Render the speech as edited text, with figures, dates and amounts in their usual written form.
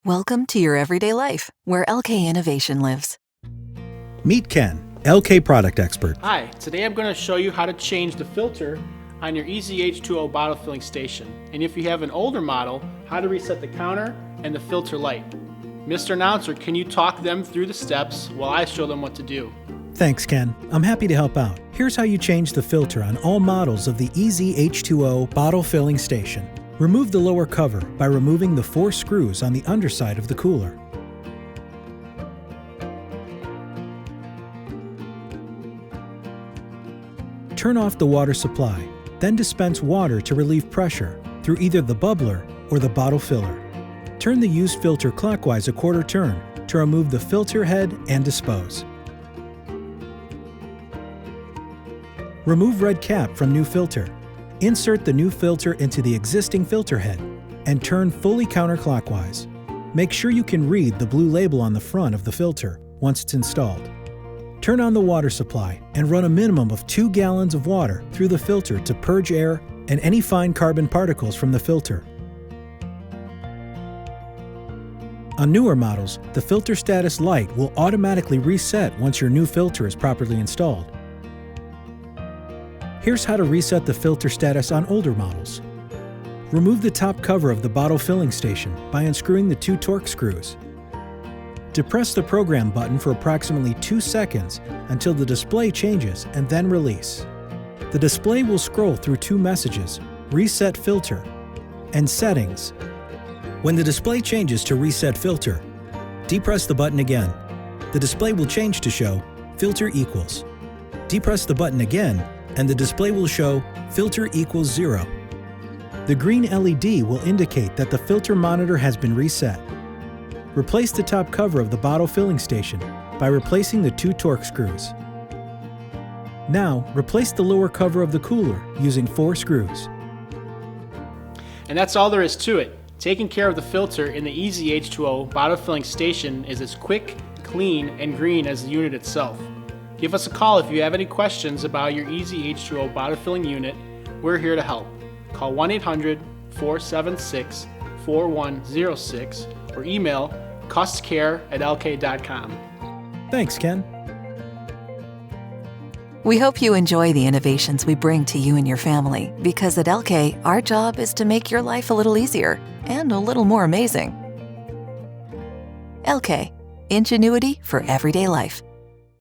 Welcome to your everyday life, where Elkay Innovation lives. Meet Ken, Elkay product expert. Hi, today I'm going to show you how to change the filter on your ezH2O bottle filling station. And if you have an older model, how to reset the counter and the filter light. Mr. Announcer, can you talk them through the steps while I show them what to do? Thanks, Ken. I'm happy to help out. Here's how you change the filter on all models of the ezH2O bottle filling station. Remove the lower cover by removing the 4 screws on the underside of the cooler. Turn off the water supply, then dispense water to relieve pressure through either the bubbler or the bottle filler. Turn the used filter clockwise a quarter turn to remove the filter head and dispose. Remove red cap from new filter. Insert the new filter into the existing filter head and turn fully counterclockwise. Make sure you can read the blue label on the front of the filter once it's installed. Turn on the water supply and run a minimum of 2 gallons of water through the filter to purge air and any fine carbon particles from the filter. On newer models, the filter status light will automatically reset once your new filter is properly installed. Here's how to reset the filter status on older models. Remove the top cover of the bottle filling station by unscrewing the 2 torque screws. Depress the program button for approximately 2 seconds until the display changes and then release. The display will scroll through 2 messages, Reset Filter and Settings. When the display changes to Reset Filter, depress the button again. The display will change to show Filter Equals. Depress the button again and the display will show Filter Equals 0. The green LED will indicate that the filter monitor has been reset. Replace the top cover of the bottle filling station by replacing the 2 torque screws. Now, replace the lower cover of the cooler using 4 screws. And that's all there is to it. Taking care of the filter in the ezH2O bottle filling station is as quick, clean, and green as the unit itself. Give us a call if you have any questions about your ezH2O bottle filling unit. We're here to help. Call 1-800-476-4106 or email custcare@elkay.com. Thanks, Ken. We hope you enjoy the innovations we bring to you and your family, because at Elkay, our job is to make your life a little easier and a little more amazing. Elkay, ingenuity for everyday life.